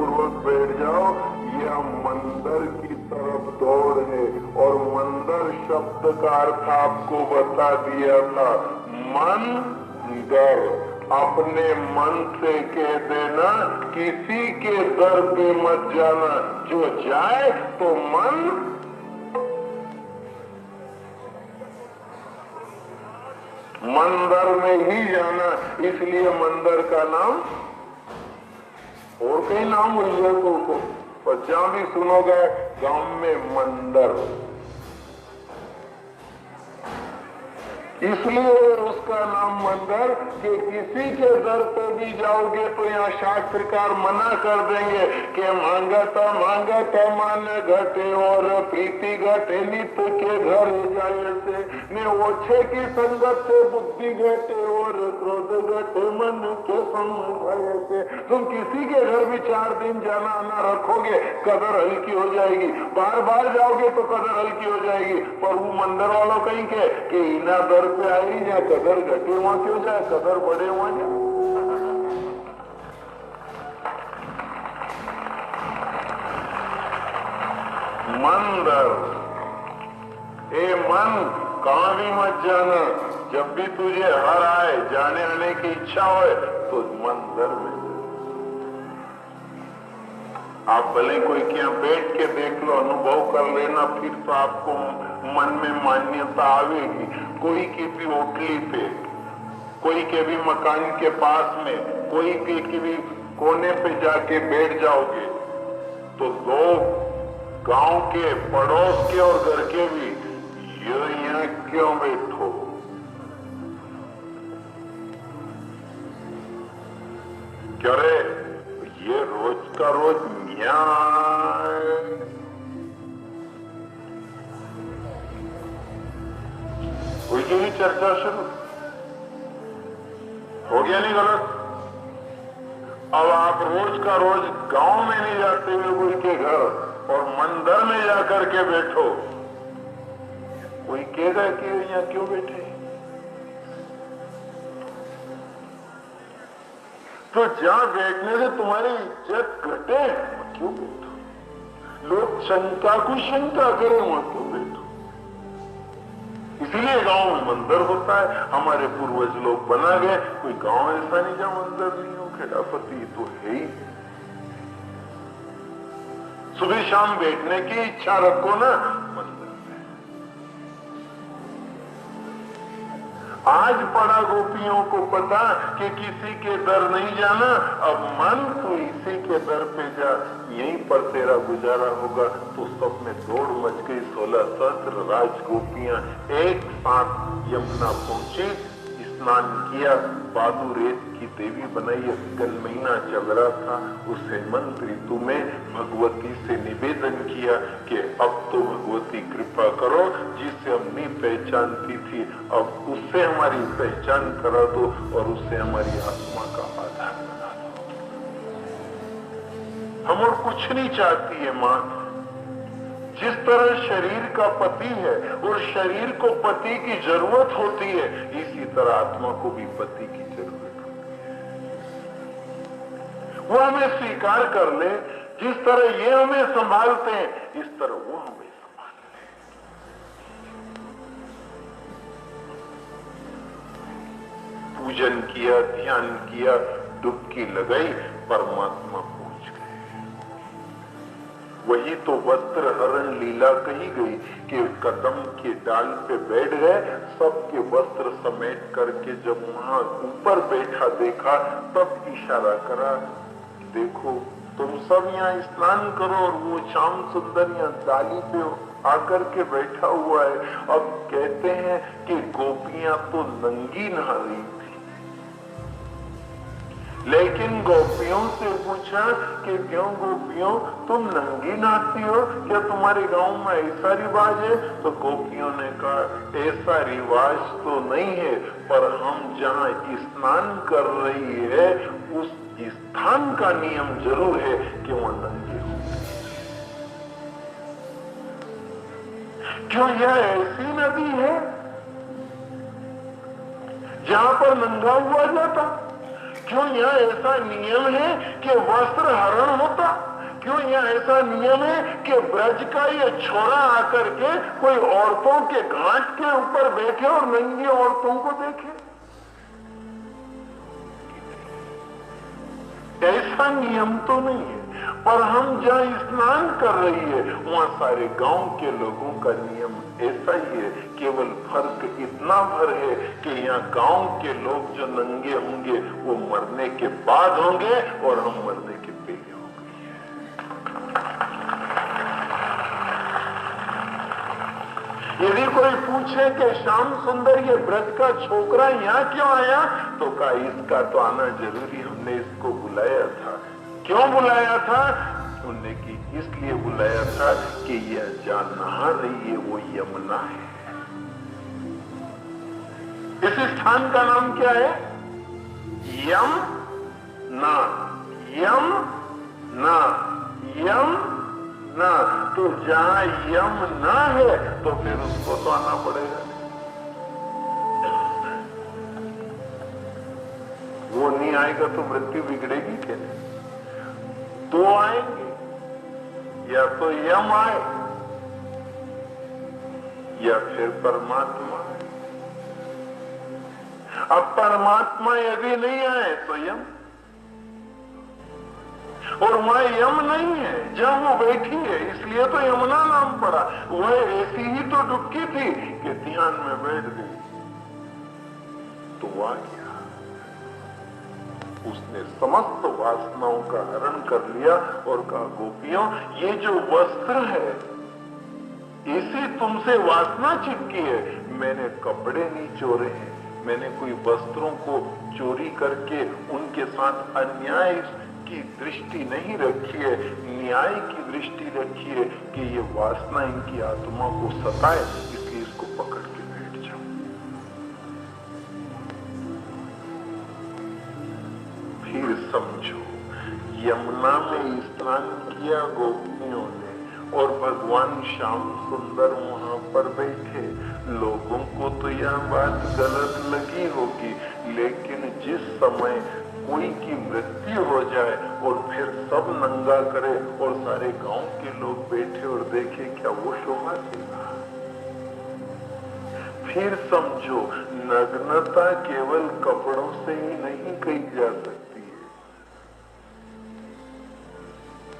पूर्वक बैठ जाओ। यह मंदिर की तरफ दौड़ है। और मंदिर शब्द का अर्थ आपको बता दिया था, मन दर। अपने मन से कह देना, किसी के दर पे मत जाना। जो जाए तो मन मंदिर में ही जाना। इसलिए मंदिर का नाम, और कई नाम मिल गए को, और जहां भी सुनोगे गांव में मंदिर, इसलिए उसका नाम मंदिर। कि किसी के दर पे भी जाओगे तो यहाँ शास्त्रकार मना कर देंगे कि मांगता मान घटे और प्रीति घटे नित के घर जाए से, ने ओछे की संगत से बुद्धि घटे और क्रोध घटे मन के समझाए से। तुम किसी के घर भी 4 दिन जाना आना रखोगे, कदर हल्की हो जाएगी। बार बार जाओगे तो कदर हल्की हो जाएगी। पर वो मंदिर वालों कहीं के कि इना दर पे आई या कदर घटे, वहां क्यों जाए, कदर बढ़े वहां जाए। मंदिर, ए मन कहां भी मत जाना। जब भी तुझे हर आए, जाने आने की इच्छा हो तो मंदिर में आप भले कोई क्या बैठ के देख लो, अनुभव कर लेना, फिर तो आपको मन में मान्यता आवेगी। कोई की भी होटली पे, कोई के भी मकान के पास में, कोई के भी कोने पे जाके बैठ जाओगे तो लोग गांव के, पड़ोस के और घर के भी, ये यहाँ क्यों बैठो, क्यों रे, ये रोज का रोज कोई की भी चर्चा शुरू हो गया, नहीं गलत। अब आप रोज का रोज गांव में नहीं जाते कोई के घर और मंदिर में जाकर के बैठो, कोई कहेगा कि यहाँ क्यों बैठे। तो जहां बैठने से तुम्हारी इज्जत घटे, क्यों बैठो। लोग शंका को शंका करें, वहां क्यों बैठो। इसलिए गांव में मंदिर होता है। हमारे पूर्वज लोग बना गए। कोई गांव ऐसा नहीं जहां मंदिर नहीं हो। खेड़ापति तो है ही। सुबह शाम बैठने की इच्छा रखो ना मंदिर में। आज पड़ा गोपियों को पता कि किसी के दर नहीं जाना। अब मन तो इसी के दर पे जा, यहीं पर तेरा गुजारा होगा। तो सब में दौड़ मच गई। 16 सहस्त्र राजगोपियां एक साथ यमुना पहुंची, स्नान किया, बादू रेत की देवी बनाई। अगन महीना चल रहा था। उस हेमंत ऋतु में भगवती से निवेदन किया कि अब तो भगवती कृपा करो, जिससे हम नहीं पहचानती थी अब उससे हमारी पहचान करा दो और उससे हमारी आत्मा का आधार बना दो। हम और कुछ नहीं चाहती है मां। जिस तरह शरीर का पति है और शरीर को पति की जरूरत होती है, इसी तरह आत्मा को भी पति की जरूरत होती है। वो हमें स्वीकार कर ले। जिस तरह ये हमें संभालते हैं, इस तरह वो हमें संभाल ले। पूजन किया, ध्यान किया, डुबकी लगाई, परमात्मा पहुंच गए। वही तो वस्त्र हरण लीला कही गई कि कदम के डाल पे बैठ गए, सबके वस्त्र समेट करके जब वहां ऊपर बैठा देखा, तब इशारा करा, देखो तुम सब यहाँ स्नान करो और वो श्याम सुंदर यहाँ डाली पे आकर के बैठा हुआ है। अब कहते हैं कि गोपियां तो नंगी नहा रही थी, लेकिन गोपियों से पूछा कि क्यों गोपियों तुम नंगी नहाती हो, क्या तुम्हारे गांव में ऐसा रिवाज है? तो गोपियों ने कहा ऐसा रिवाज तो नहीं है, पर हम जहाँ स्नान कर रही है उस स्थान का नियम जरूर है कि वह नंगे हो। क्यों यह ऐसी नदी है जहां पर नंगा हुआ जाता? क्यों यहाँ ऐसा नियम है कि वस्त्र हरण होता? क्यों यहाँ ऐसा नियम है कि ब्रज का ये छोरा आकर के कोई औरतों के घाट के ऊपर बैठे और नंगी औरतों को देखे? ऐसा नियम तो नहीं है। पर हम जहां स्नान कर रही है वहां सारे गांव के लोगों का नियम ऐसा ही है। केवल फर्क इतना भर है कि यहाँ गांव के लोग जो नंगे होंगे वो मरने के बाद होंगे और हम मरने के पहले होंगे। यदि कोई पूछे कि श्याम सुंदर ये ब्रज का छोकरा यहाँ क्यों आया, तो कहा इसका तो आना जरूरी, हमने इसको बुलाया था। क्यों बुलाया था? उन्होंने कि इसलिए बुलाया था कि यह जहां नहा रही है वो यमुना है। इस स्थान का नाम क्या है? यम ना, यम ना, यम ना। तो जहां यम ना है तो फिर उसको तो आना पड़ेगा। वो नहीं आएगा तो मृत्यु बिगड़ेगी क्या? दो आएंगे, या तो यम आए या फिर परमात्मा। अब परमात्मा यदि नहीं आए तो यम, और वहां यम नहीं है जहां वो बैठी है, इसलिए तो यमुना नाम पड़ा। वह ऐसी ही तो डुबकी थी कि ध्यान में बैठ गई तो वो आ गया। उसने समस्त वासनाओं का हरण कर लिया और कहा गोपियों ये जो वस्त्र है इसी तुमसे वासना चिपकी है। मैंने कपड़े नहीं चोरे हैं, मैंने कोई वस्त्रों को चोरी करके उनके साथ अन्याय की दृष्टि नहीं रखी है, न्याय की दृष्टि रखी है कि ये वासना इनकी आत्मा को सताए, इसलिए इसको पकड़ के बैठ जाओ। फिर समझो, यमुना में स्नान किया गोपियों ने और भगवान श्याम सुंदर वहां पर बैठे। लोगों को तो यह बात गलत लगी होगी, लेकिन जिस समय कोई की मृत्यु हो जाए और फिर सब नंगा करे और सारे गांव के लोग बैठे और देखे, क्या वो शोभा देगा? फिर समझो, नग्नता केवल कपड़ों से ही नहीं कही जा सकती है।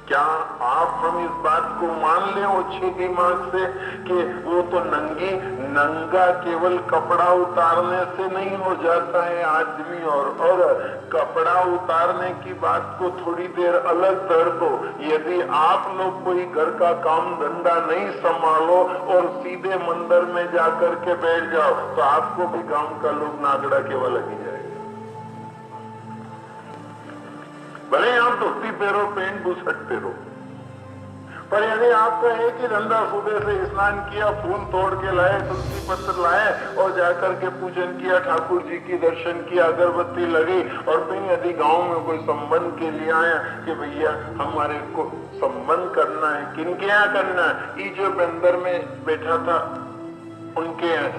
क्या आप हम इस बात को मान लें अच्छे दिमाग से कि वो तो नंगा केवल कपड़ा उतारने से नहीं हो जाता है आदमी और औरत। कपड़ा उतारने की बात को थोड़ी देर अलग कर दो। यदि आप लोग कोई घर का काम धंधा नहीं संभालो और सीधे मंदिर में जाकर के बैठ जाओ तो आपको भी गांव का लोग नागड़ा केवल लगी जाएगा। भले आप धोती पहरो, पेंट बुशर्ट पहरो, पर यदि आपका एक ही धंधा सुबह से स्नान किया, फूल तोड़ के लाए, तुलसी पत्र लाए और जाकर के पूजन किया, ठाकुर जी की दर्शन किया, अगरबत्ती लगी और फिर यदि गांव में कोई संबंध के लिए आया कि भैया हमारे को संबंध करना है, किनके यहाँ करना है? ये जो बंदर में बैठा था उनके यहाँ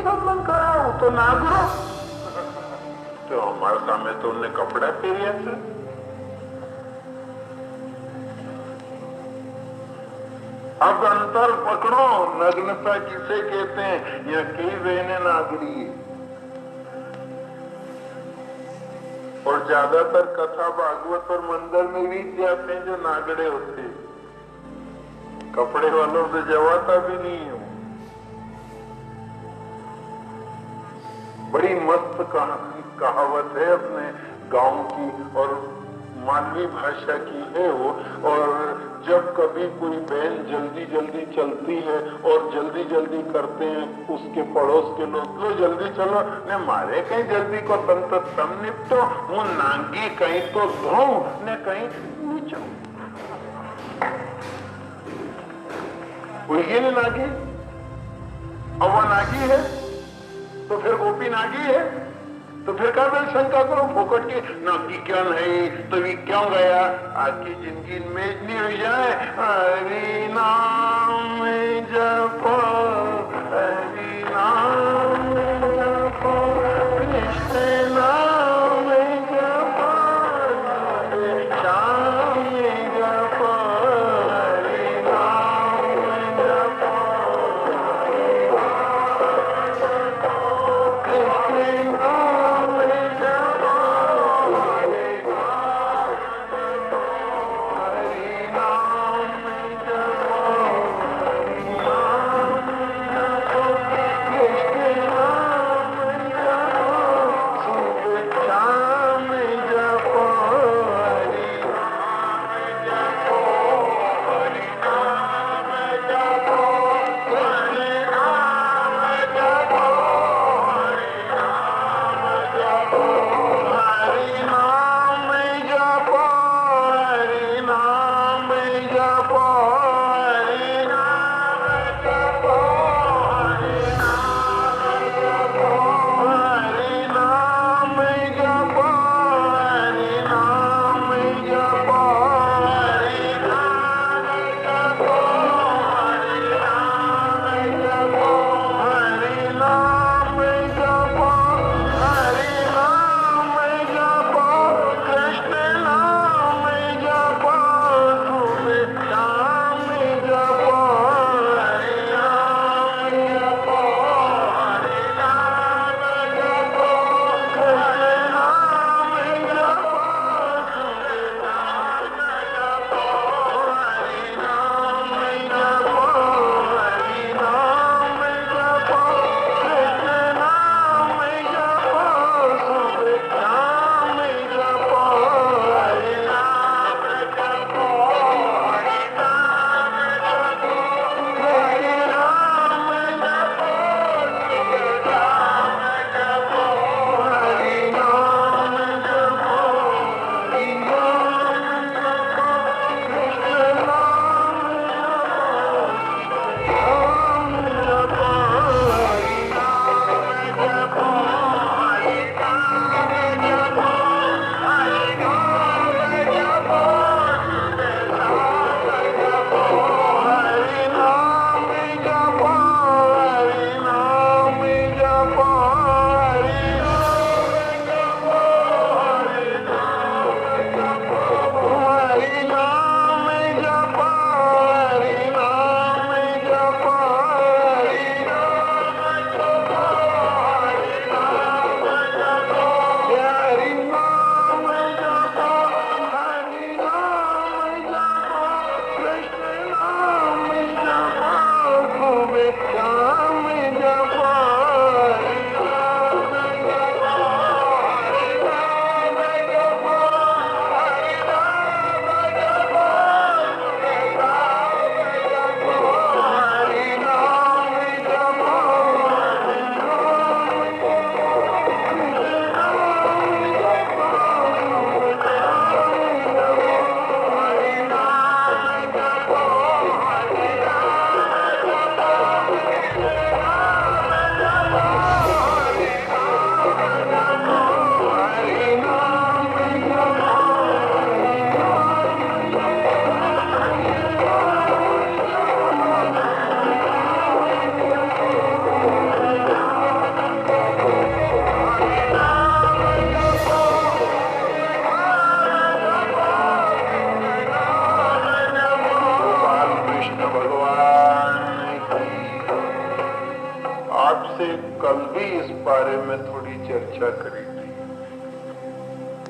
संबंध करा, वो तो नागरो। तो हमारे सामने तो उन्हें कपड़ा पहरिया था। अब अंतर पकड़ो, नग्नता किसे कहते हैं? यह कई बहने नागरी है और ज्यादातर कथा भागवत और मंदिर में भी जाते हैं जो नागड़े होते हैं। कपड़े वालों से जवाता भी नहीं है। बड़ी मस्त कहावत है अपने गांव की और मालवी भाषा की है वो। और जब कभी कोई बहन जल्दी जल्दी चलती है और जल्दी जल्दी करते हैं उसके पड़ोस के लोग, लो जल्दी चलो ने मारे कहीं जल्दी को तम निपटो, वो नांगी कहीं तो धो ने कहीं नीचो। वही ने नागी, अब वो नागी है तो फिर गोपी नागी है, तो फिर क्या मैं शंका करो फोकट की नागी क्यों नहीं, तो ये क्यों गया? आपकी जिंदगी में इतनी हो जाए, हरि नाम जपो, हरि नाम जपो, कृष्ण नाम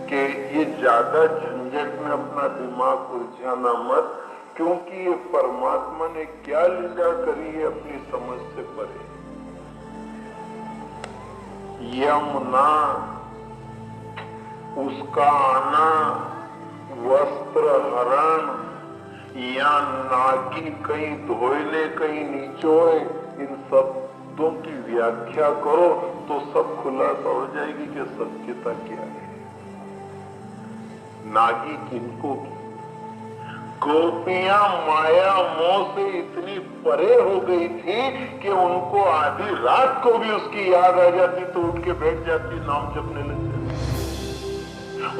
कि ये ज्यादा झंझट में अपना दिमाग उलझाना मत, क्योंकि ये परमात्मा ने क्या लीला करी है अपनी समझ से परे। यमुना, उसका आना, वस्त्र हरण या नागी कहीं धोइले कहीं निचोए, इन शब्दों की व्याख्या करो तो सब खुलासा हो जाएगी कि सत्यता क्या है। नागी किनको की? गोपियां माया मोह से इतनी परे हो गई थी कि उनको आधी रात को भी उसकी याद आ जाती तो उठ के बैठ जाती, नाम जपने लग जाती।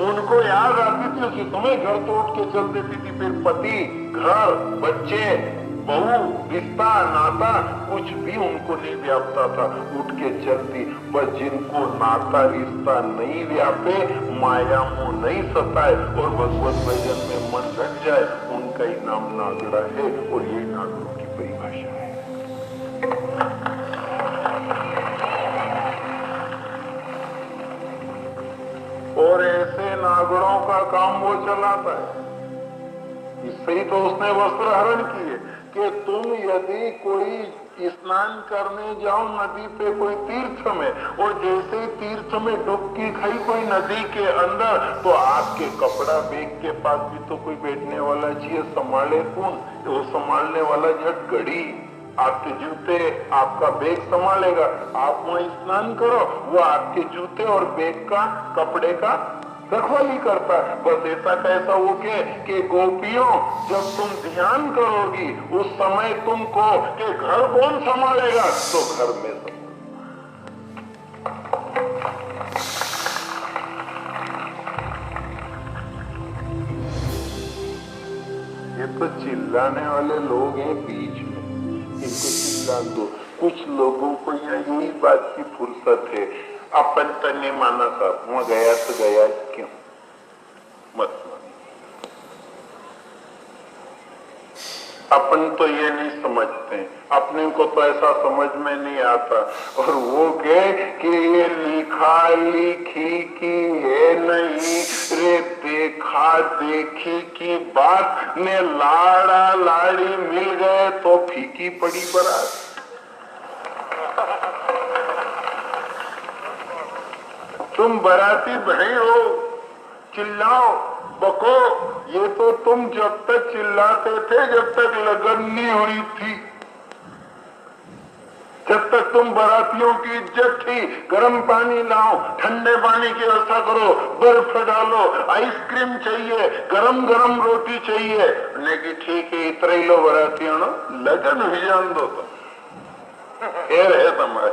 उनको याद आती थी उसी समय घर तो उठ के चल देती थी। फिर पति, घर, बच्चे, बहू, रिश्ता, नाता कुछ भी उनको नहीं व्यापता था, उठ के चलती। बस जिनको नाता रिश्ता नहीं व्यापे, माया मोह नहीं सताए और भगवत भजन में मन लग जाए, उनका ही नाम नागड़ा है और ये नागड़ों की परिभाषा है। और ऐसे नागड़ों का काम वो चलाता है। इससे ही तो उसने वस्त्र हरण किए कि तुम यदि कोई स्नान करने जाओ नदी पे कोई तीर्थ में, और जैसे ही तीर्थ में डुबकी खाई कोई नदी के अंदर, तो आपके कपड़ा बैग के पास भी तो कोई बैठने वाला चाहिए, संभाले कौन? वो संभालने वाला झट घड़ी, आपके जूते, आपका बैग संभालेगा। आप वहां स्नान करो, वो आपके जूते और बैग का, कपड़े का रखवाली करता है। बस ऐसा कैसा हो के कि गोपियों, जब तुम ध्यान करोगी उस समय तुमको कि घर कौन संभालेगा, तो घर में ये तो चिल्लाने वाले लोग हैं बीच में, इनको चिल्ला दो। कुछ लोगों को यहाँ यही बात की फुर्सत है, अपन तो नहीं माना था, वहां गया तो गया क्यों, मत मानो। अपन तो ये नहीं समझते, अपने को तो ऐसा समझ में नहीं आता। और वो कहे कि ये लिखा लिखी की है नहीं रे, देखा देखी की बात ने लाड़ा लाड़ी मिल गए तो फीकी पड़ी बारात। तुम बाराती भाई हो, चिल्लाओ बको, ये तो तुम जब तक चिल्लाते थे जब तक लगन नहीं हुई थी, जब तक तुम बारातियों की इज्जत थी। गर्म पानी लाओ, ठंडे पानी की व्यवस्था करो, बर्फ डालो, आइसक्रीम चाहिए, गरम गरम रोटी चाहिए, लेकिन ठीक है इतना ही लो बारातियों, लगन हुई जान दो तो है तुम्हारे।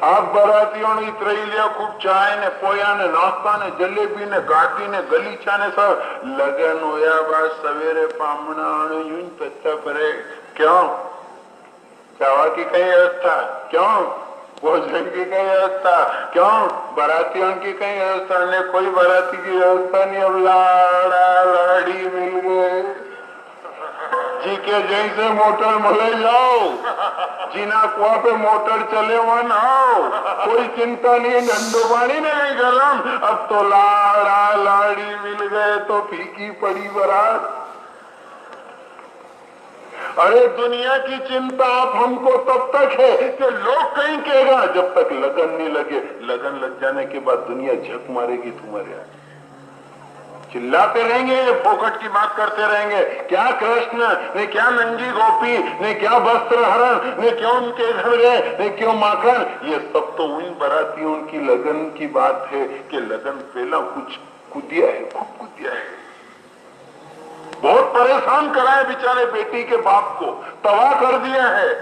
आप बारातियों ने इतना ही लिया, खूब चाय ने, पोया ने, नाश्ता ने, जलेबी ने, गाठी ने, गलीचा ने, सब लगन होया बाद सवेरे पामना यूं तत्ता परे। क्यों? चावा की कई व्यवस्था क्यों? भोजन की कई व्यवस्था क्यों? बारातियों की कई व्यवस्था नहीं, कोई बाराती की व्यवस्था नहीं। अब लाड़ा लाड़ी मिल गए, जी के जैसे मोटर मले जाओ, जीना कुआ पे मोटर चले वहां आओ, कोई चिंता नहीं, ठंडो पानी नहीं गरम। अब तो लाड़ा लाड़ी मिल गए तो फीकी पड़ी बारात। अरे दुनिया की चिंता आप हमको तब तक है कि लोग कहीं कहेगा, जब तक लगन नहीं लगे। लगन लग जाने के बाद दुनिया झक मारेगी तुम्हारे आगे, चिल्लाते रहेंगे, फोकट की बात करते रहेंगे। क्या कृष्ण ने, क्या नंगी गोपी ने, क्या वस्त्र हरण ने, क्यों उनके घर गए ने, क्यों माखन, ये सब तो उन बारातियों की लगन की बात है कि लगन पहला कुछ कुदिया है, खूब कुदिया है, बहुत परेशान करा है बेचारे बेटी के बाप को, तबाह कर दिया है।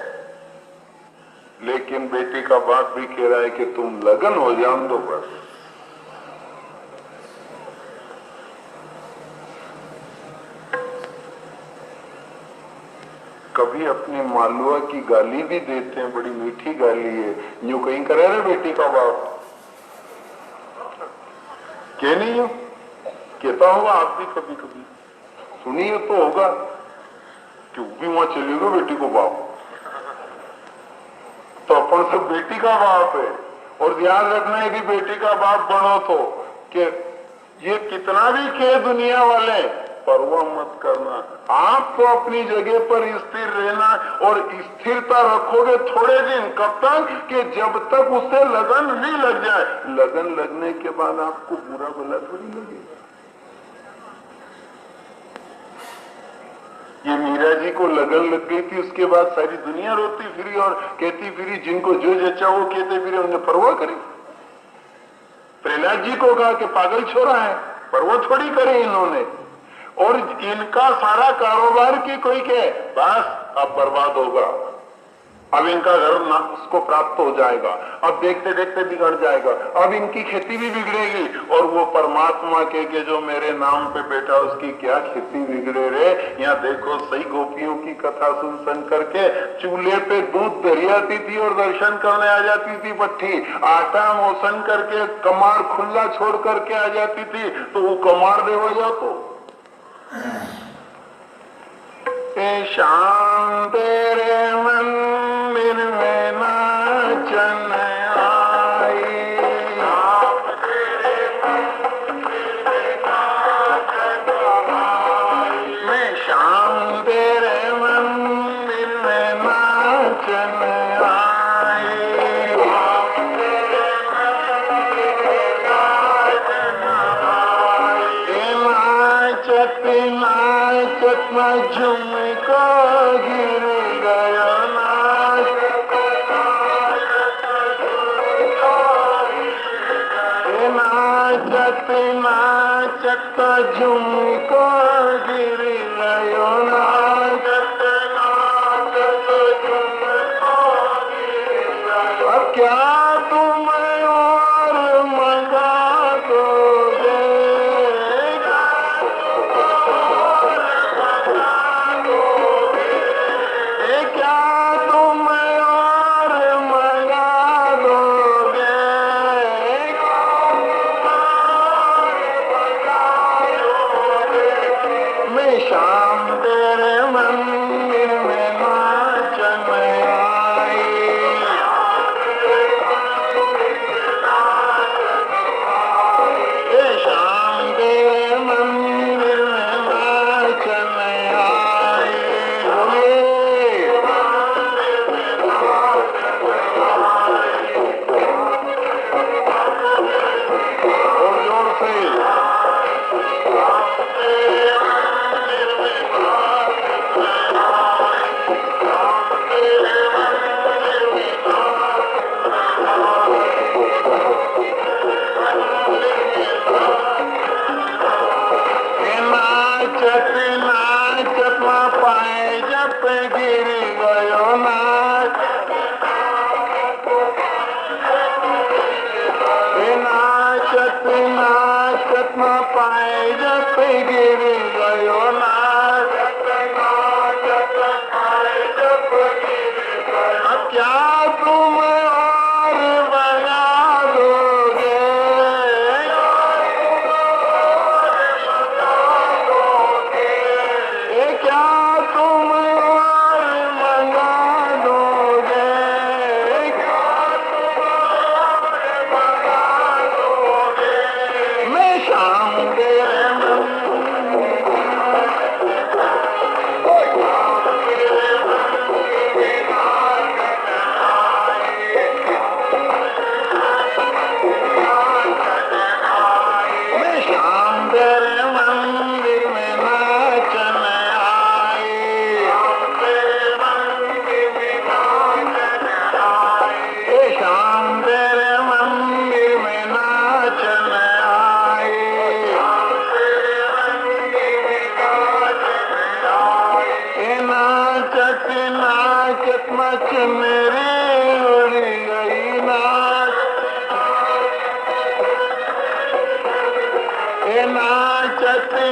लेकिन बेटी का बाप भी कह रहा है कि तुम लगन हो जान दो बस। कभी अपनी मालुआ की गाली भी देते हैं, बड़ी मीठी गाली है, यूं कहीं करे ना बेटी का बाप, क्या नहीं हो कहता होगा आप भी कभी कभी सुनिए तो होगा, क्यों भी वहां चलेगा बेटी को बाप, तो अपन सब बेटी का बाप है। और ध्यान रखना है कि बेटी का बाप बनो तो कि ये कितना भी कहे दुनिया वाले, परवाह मत करना। आप तो अपनी जगह पर स्थिर रहना, और स्थिरता रखोगे थोड़े दिन, कब तक कि जब तक उससे लगन नहीं लग जाए। लगन लगने के बाद आपको बुरा भला थोड़ी लगेगा। ये मीरा जी को लगन लग गई थी, उसके बाद सारी दुनिया रोती फिरी और कहती फिरी, जिनको जो जचा वो कहते फिरे, उन्हें परवाह करी। प्रहलाद जी को कहा कि पागल छोरा है, परवाह थोड़ी करे इन्होंने। और इनका सारा कारोबार की कोई कहे बस अब बर्बाद होगा, अब इनका घर ना उसको प्राप्त हो जाएगा, अब देखते देखते बिगड़ जाएगा, अब इनकी खेती भी बिगड़ेगी। और वो परमात्मा के जो मेरे नाम पे बैठा उसकी क्या खेती बिगड़े रे। यहाँ देखो सही गोपियों की कथा सुन सुन करके चूल्हे पे दूध धरी आती थी और दर्शन करने आ जाती थी पट्टी, आटा मोसन करके कमार खुला छोड़ करके आ जाती थी, तो वो कमार देवा जातो। शाम तेरे मंदिर में नाचन आई, मैं शाम तेरे मंदिर में नाचन आई, नाचत नाचत न झुमका गिर गया, नाचत नाचत झुमका गिर गयो, नाचत नाचत झुमका गिर गयो। अब क्या तुम और मंगा दोगे, शाम तेरे मंदिर में नाचन आई, शाम तेरे मंदिर में नाचन आई, और जोर से नाचत नाचत पाए जब गिर गयो, नाचत नाचत पाए जब गिर गयो, नाचत नाचत पाए जब गिर गयो। अब क्या तुम और बना दोगे, क्या तुम और मंगा दोगे, मैं शाम तेरे मंदिर में नाचन आई, शाम तेरे मंदिर में नाचन आई, नाचत नाचत मच मेरी उड़ गई, नाचत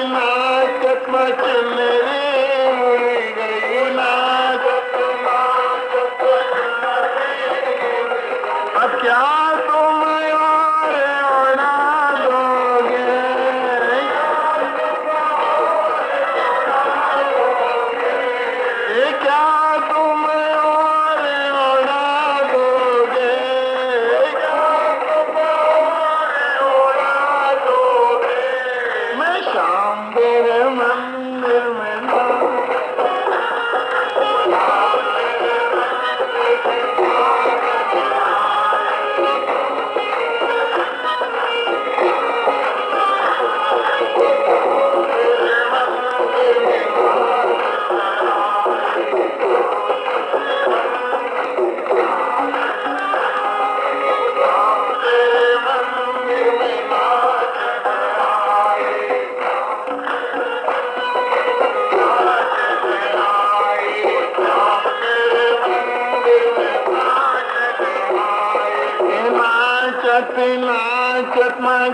नाचत मच मेरी उड़ गई, नाचत नाचत। अब क्या तुम और उड़ा दोगे, क्या तुम और उड़ा दोगे, क्या तुम और उड़ा दोगे।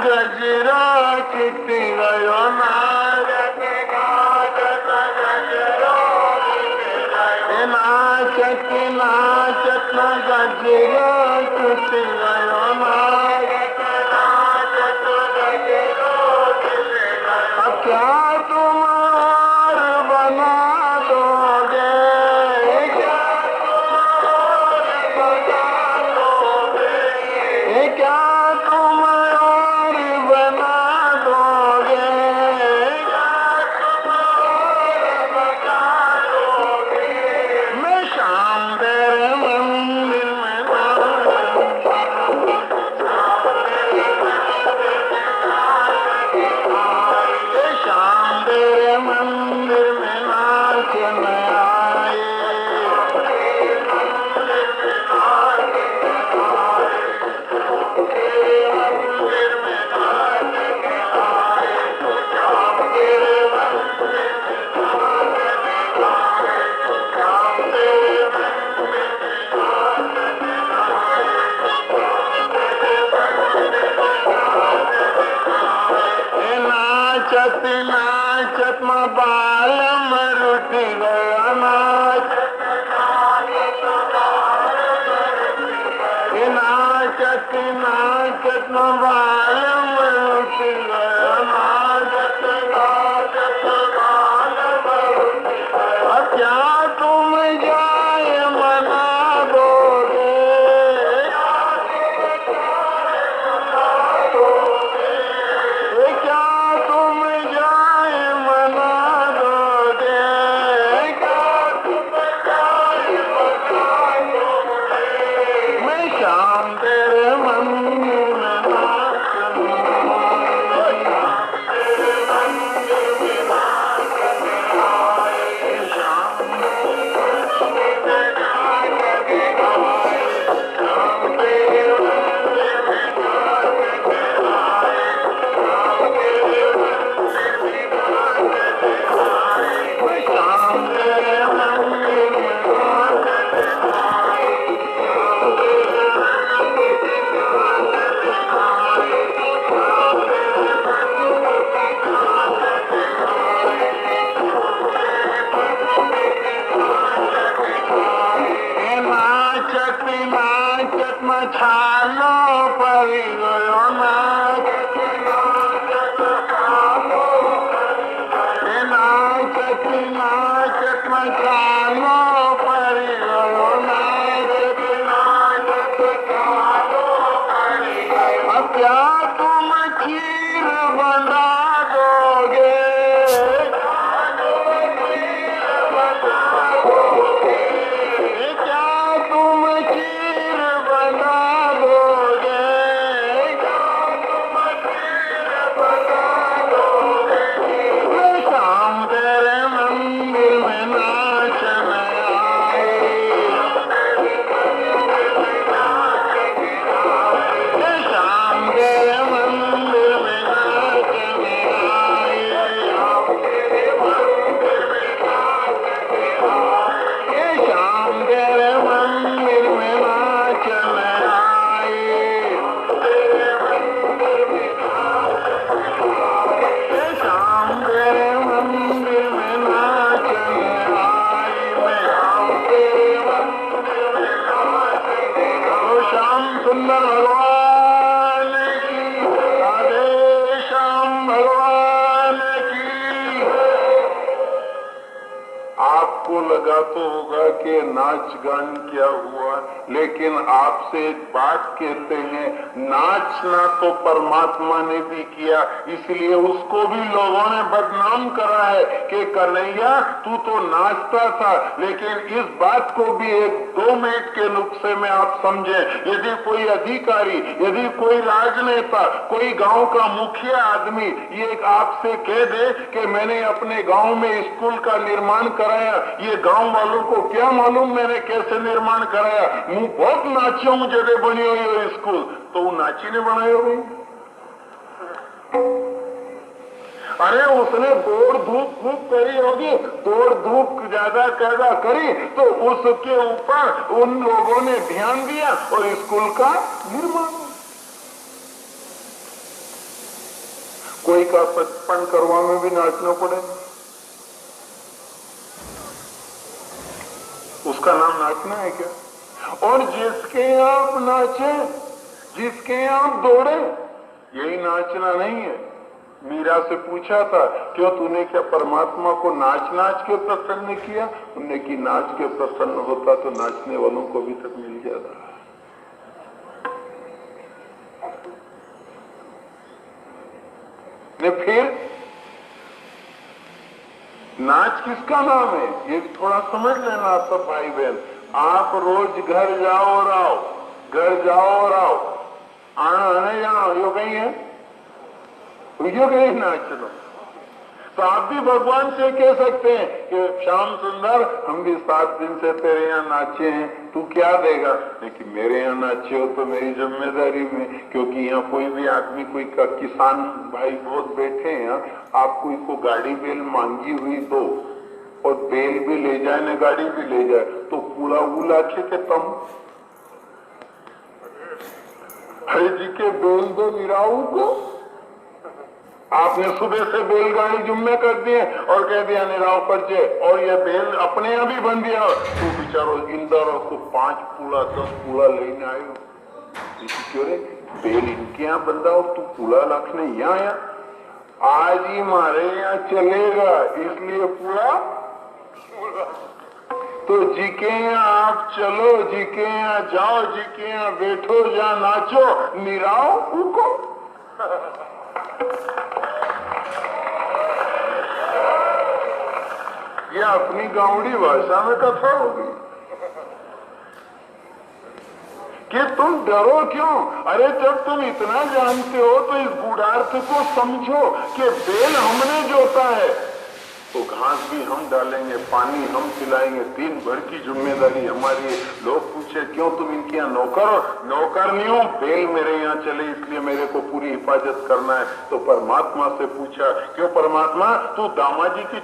गजरा छूट गयो नाचत नाचत गजरा नाचत नाचत गजरा छूट गयो नाचत नाचत गजरा अब क्या तुम और बना दोगे क्या तुम और बना दोगे क्या तुम और बना दोगे क्या तुम और बना दोगे मैं शाम तेरे मंदिर में शाम तेरे मंदिर में नाचने आए नाचत नाचत में बाल मरुट गया नाचत नाचत नाचत में बाल मरुट गया नाचत नाचत बाल मरुट गया क्या तुम जाए मना दोगे क्या तुम जाए मना दोगे क्या तुम जाए मना दोगे मैं शाम तेरे मंदिर में नाचत छालो परी गयो नाचत नाचत छालो नाचत नाचत छालो परी गयो नाचत नाचत छालो परी गयो अब क्या तुम खीर बना दोगे क्या तुम खीर बना दोगे मैं शाम तेरे मंदिर में नाचने आए मैं शाम तेरे मंदिर में नाचने आए शाम तेरे मंदिर में नाचने आए शाम तेरे मंदिर में नाचने आई मैं शाम तेरे मंदिर में नाचने ओ श्याम सुंदर भगवान की राधे श्याम भगवान की आपको लगा तो होगा कि नाच गान क्या हुआ, लेकिन आपसे एक बात कहते हैं, नाचना तो परमात्मा ने भी किया, इसलिए उसको भी लोगों ने बदनाम करा है कि कन्हैया तू तो नाचता था। लेकिन इस बात को भी एक 2 मिनट के नुस्खे में आप समझें, यदि कोई अधिकारी, यदि कोई राजनेता, कोई गांव का मुखिया आदमी ये आपसे कह दे कि मैंने अपने गांव में स्कूल का निर्माण कराया, ये गांव वालों को क्या मालूम मैंने कैसे निर्माण कराया, मुझ बहुत नाचियों जगह बनी हुई हो स्कूल, तो वो नाची ने बनाया हुई। अरे उसने दौड़ धूप खूब करी होगी, दौड़ धूप ज्यादा करी तो उसके ऊपर उन लोगों ने ध्यान दिया और स्कूल का निर्माण। कोई का सचपन करवा में भी नाचना पड़ेगा, उसका नाम नाचना है क्या? और जिसके यहाँ आप नाचे, जिसके यहाँ आप दौड़े, यही नाचना नहीं है। मीरा से पूछा था, क्यों तूने क्या परमात्मा को नाच नाच के प्रसन्न किया? उन्होंने कि नाच के प्रसन्न होता तो नाचने वालों को भी तक मिल जाता। ने फिर नाच किसका नाम है, ये थोड़ा समझ लेना सब भाई बहन। आप रोज घर जाओ और आओ, घर जाओ और आओ, आना आने जाना यो कहीं है, यो कहीं नाच लो। तो आप भी भगवान से कह सकते हैं कि श्याम सुंदर, हम भी 7 दिन से तेरे यहाँ नाचे हैं, तू क्या देगा? लेकिन मेरे यहाँ नाचे हो तो मेरी जिम्मेदारी में, क्योंकि यहाँ कोई भी आदमी, कोई का किसान भाई बहुत बैठे हैं, आप कोई को गाड़ी बेल मांगी हुई दो और बेल भी ले जाए न गाड़ी भी ले जाए, तो पूरा उला के तम हरे जी के बेल दो निराऊ को। आपने सुबह से बैलगाड़ी जुम्मे कर दिए और कह दिया निराव कर जे, और ये बेल अपने यहाँ भी बन दिया, तो बेचारो इंदर को 5 पूला 10 पूला लेने आए हो। क्यों रे बेल इनके यहाँ बंदा हो, तू पूला रखने यहाँ आया? आज ही हमारे यहाँ चलेगा, इसलिए पूरा तो जी के यहाँ आप चलो, जी के यहाँ जाओ, जी के यहाँ बैठो, जहाँ नाचो, निराव उनको। ये अपनी गांवड़ी भाषा में कथा होगी कि तुम डरो क्यों? अरे जब तुम इतना जानते हो तो इस गूढ़ार्थ को समझो कि बेल हमने जोता है तो घास भी हम डालेंगे, पानी हम पिलाएंगे, दिन भर की जिम्मेदारी हमारी है। लोग पूछे क्यों तुम इनके यहाँ नौकर हो? नौकर नहीं हो, बेल मेरे यहाँ चले इसलिए मेरे को पूरी हिफाजत करना है। तो परमात्मा से पूछा, क्यों परमात्मा तू दामाजी की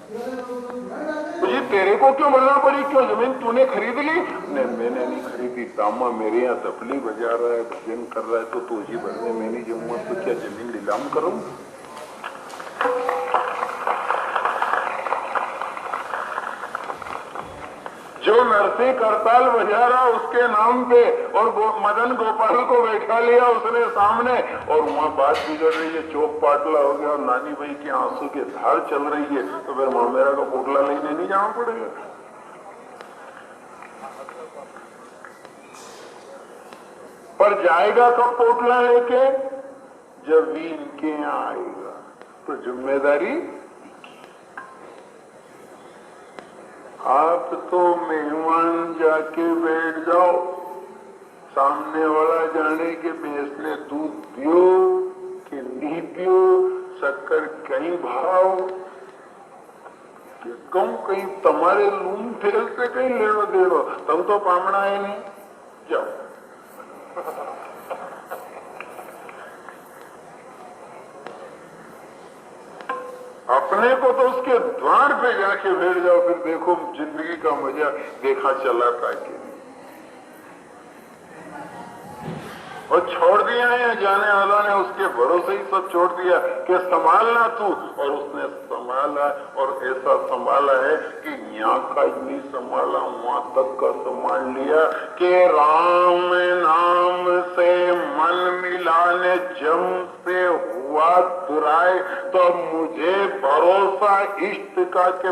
जी तेरे को क्यों बनना पड़ी, क्यों जमीन तूने खरीद ली? नहीं मैंने नहीं खरीदी, दामा मेरे यहाँ तबली बजा रहा है, भजन कर रहा है, तो तुझी भरने में नहीं जमूंगा, तो क्या जमीन नीलाम करूं? जो नरसिंह करताल बजा रहा उसके नाम पे और मदन गोपाल को बैठा लिया उसने सामने, और वहां बात बिगड़ रही है, चौक पाटला हो गया और नानी भाई की आंसू की धार चल रही है, तो फिर मामेरा का पोटला लेने नहीं जाना पड़ेगा? पर जाएगा कब पोटला लेके? जब भी इनके यहाँ आएगा, तो जिम्मेदारी आप तो मेहमान जाके बैठ जाओ, सामने वाला जाने के बेसने दूध पियो कि नहीं पियो, शक्कर कहीं भाव कि कम कहीं तुम्हारे लूम फेल से कहीं लेनो देनो, तुम तो पामना है नहीं, जाओ। अपने को तो उसके द्वार पे जाके बैठ जाओ, फिर देखो जिंदगी का मजा देखा चला था कि और छोड़ दिया है जाने वाला ने, उसके भरोसे ही सब छोड़ दिया कि संभालना तू, और उसने संभाला और ऐसा संभाला है कि यहाँ का नहीं संभाला वहां तक का संभाल लिया कि राम नाम से मन मिलाने जम से हुआ तुराए, तो मुझे भरोसा इष्ट का के